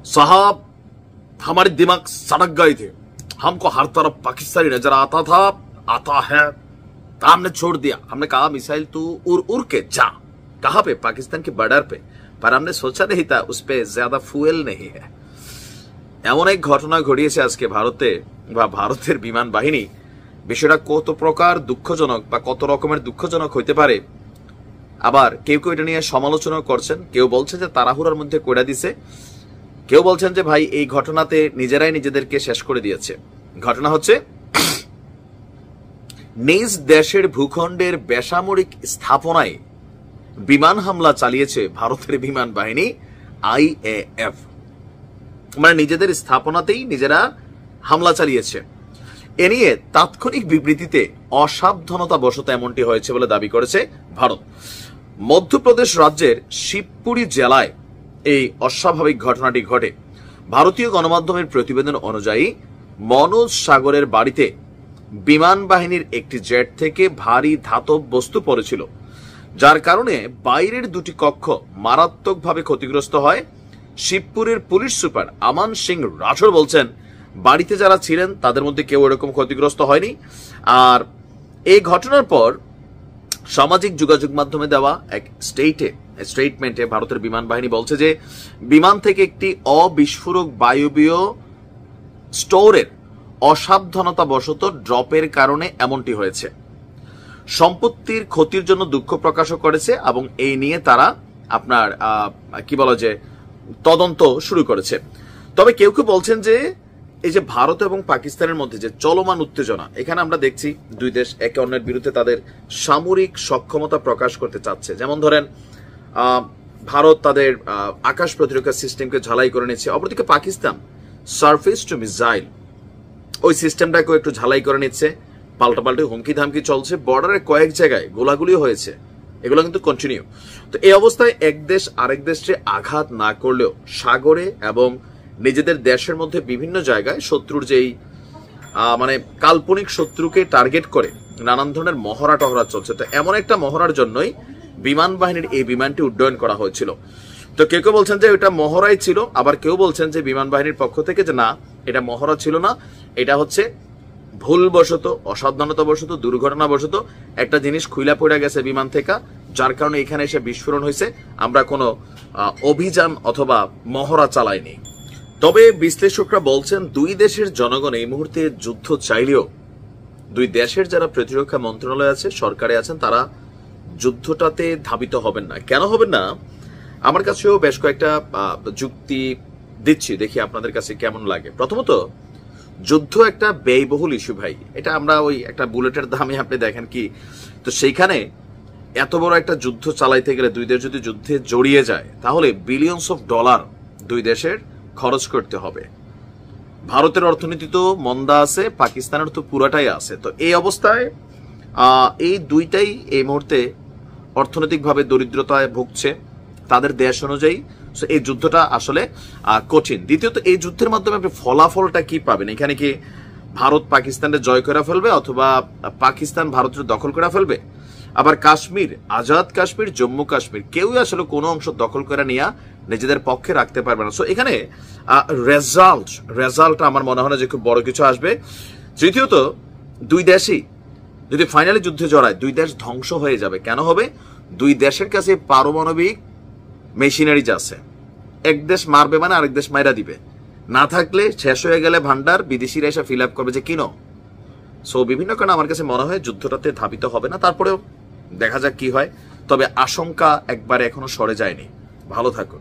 साहब हमारे दिमाग सड़क गए थे, हमको हर तरफ पाकिस्तानी नजर आता है, हमने छोड़ दिया। हमने कहा मिसाइल तू उड़ उड़ के जा, कहां पे? पाकिस्तान के बॉर्डर पे। पर हमने सोचा नहीं था उस पे ज्यादा ফুয়েল नहीं है। এমন এক ঘটনা ঘটিয়েছে আজকে ভারতে বা ভারতের বিমান বাহিনী। বিষয়টা কত প্রকার দুঃখজনক বা কত রকমের দুঃখজনক হইতে পারে, আবার কেউ কেউ এটা নিয়ে সমালোচনা করছেন। কেউ বলছে যে তাড়াহুড়ার মধ্যে কইরা দিছে, কেউ বলছেন যে ভাই এই ঘটনাতে নিজেরাই নিজেদেরকে শেষ করে দিয়েছে। ঘটনা হচ্ছে নিজ দেশের ভূখণ্ডের বেসামরিক স্থাপনায় বিমান হামলা চালিয়েছে ভারতের বিমান বাহিনী আইএএফ। মানে নিজেদের স্থাপনাতেই নিজেরা হামলা চালিয়েছে। এ নিয়ে তাৎক্ষণিক বিবৃতিতে অসাবধানতা বশত এমনটি হয়েছে বলে দাবি করেছে ভারত। মধ্যপ্রদেশ রাজ্যের শিবপুরি জেলায় এই অস্বাভাবিক ঘটনাটি ঘটে। ভারতীয় গণমাধ্যমের প্রতিবেদন অনুযায়ী মনোজ সাগরের বাড়িতে বিমান বাহিনীর একটি জেট থেকে ভারী ধাতব বস্তু পড়েছিল, যার কারণে বাইরের দুটি কক্ষ মারাত্মকভাবে ক্ষতিগ্রস্ত হয়। শিবপুরের পুলিশ সুপার আমান সিং রাঠোর বলছেন, বাড়িতে যারা ছিলেন তাদের মধ্যে কেউ এরকম ক্ষতিগ্রস্ত হয়নি। আর এই ঘটনার পর সামাজিক যোগাযোগ মাধ্যমে দেওয়া এক স্টেটমেন্টে ভারতের বিমান বাহিনী বলছে যে বিমান থেকে একটি অবিস্ফোরক বায়বীয় স্টোরের অসাবধানতা বশত ড্রপের কারণে এমনটি হয়েছে। সম্পত্তির ক্ষতির জন্য দুঃখ প্রকাশও করেছে এবং এই নিয়ে তারা আপনার কি বলা যে তদন্ত শুরু করেছে। তবে কেউ কেউ বলছেন যে এই যে ভারত এবং পাকিস্তানের মধ্যে যে চলমান উত্তেজনা, এখানে আমরা দেখছি দুই দেশ একে অন্যের বিরুদ্ধে তাদের সামরিক সক্ষমতা প্রকাশ করতে চাচ্ছে। যেমন ধরেন ভারত তাদের আকাশ প্রতিরক্ষা সিস্টেমকে ঝালাই করে নিচ্ছে, অপরদিকে পাকিস্তান সারফেস টু মিসাইল ওই সিস্টেমটাকেও একটু ঝালাই করে নিচ্ছে। পাল্টাপাল্টি হুমকি ধামকি চলছে, বর্ডারে কয়েক জায়গায় গোলাগুলিও হয়েছে, এগুলো কিন্তু কন্টিনিউ। তো এই অবস্থায় এক দেশ আরেক দেশে আঘাত না করলেও সাগরে এবং নিজেদের দেশের মধ্যে বিভিন্ন জায়গায় শত্রুর যেই মানে কাল্পনিক শত্রুকে টার্গেট করে নানান ধরনের মহড়া টহরা চলছে। তো এমন একটা মহড়ার জন্যই বিমান বাহিনীর এই বিমানটি উড্ডয়ন করা হয়েছিল। তো কেউ কেউ বলছেন যে এটা মহড়াই ছিল, আবার কেউ বলছেন যে বিমান বাহিনীর পক্ষ থেকে যে না, এটা মহড়া ছিল না, এটা হচ্ছে ভুলবশত অসাবধানতাবশত দুর্ঘটনাবশত একটা জিনিস খুইলা পড়ে গেছে বিমান থেকে, যার কারণে এখানে এসে বিস্ফোরণ হয়েছে। আমরা কোনো অভিযান অথবা মহড়া চালাইনি। তবে বিশ্লেষকরা বলছেন দুই দেশের জনগণ এই মুহূর্তে যুদ্ধ চাইলেও দুই দেশের যারা প্রতিরক্ষা মন্ত্রণালয় আছে, সরকারে আছেন, তারা যুদ্ধটাতে ধাবিত হবেন না। কেন হবেন না? আমার কাছেও বেশ কয়েকটা যুক্তি দিচ্ছি, দেখি আপনাদের কাছে কেমন লাগে। প্রথমত, যুদ্ধ একটা ব্যয়বহুল ইস্যু ভাই। এটা আমরা ওই একটা বুলেটের দামে আপনি দেখেন কি, তো সেইখানে এত বড় একটা যুদ্ধ চালাইতে গেলে দুই দেশ যদি যুদ্ধে জড়িয়ে যায় তাহলে বিলিয়নস অফ ডলার দুই দেশের খরচ করতে হবে। ভারতের অর্থনীতি তো মন্দা আছে, পাকিস্তানের তো পুরাটাই আছে। তো এই অবস্থায় এই দুইটাই এই মুহূর্তে অর্থনৈতিকভাবে দরিদ্রতায় ভুগছে তাদের দেশ অনুযায়ী। এই যুদ্ধটা আসলে কঠিন। দ্বিতীয়ত, এই যুদ্ধের মাধ্যমে আপনি ফলাফলটা কি পাবেন? এখানে কি ভারত পাকিস্তানকে জয় করে ফেলবে অথবা পাকিস্তান ভারতের দখল করে ফেলবে? আবার কাশ্মীর, আজাদ কাশ্মীর, জম্মু কাশ্মীর কেউই আসলে কোনো অংশ দখল করে নিয়ে নিজেদের পক্ষে রাখতে পারবে না। সো এখানে রেজাল্ট আমার মনে হয় না যে খুব বড় কিছু আসবে। তৃতীয়ত, দুই দেশই যদি ফাইনালি যুদ্ধে জড়ায় দুই দেশ ধ্বংস হয়ে যাবে। কেন হবে? দুই দেশের কাছে পারমাণবিক মেশিনারিজ আছে, এক দেশ মারবে মানে আরেক দেশ মাইরা দিবে, না থাকলে শেষ হয়ে গেলে ভান্ডার বিদেশিরা এসে ফিল আপ করবে যে কিনো। সো বিভিন্ন কারণে আমার কাছে মনে হয় যুদ্ধটাতে ধাবিত হবে না, তারপরেও দেখা যাক কি হয়। তবে আশঙ্কা একবারে এখনো সরে যায়নি। ভালো থাকুন।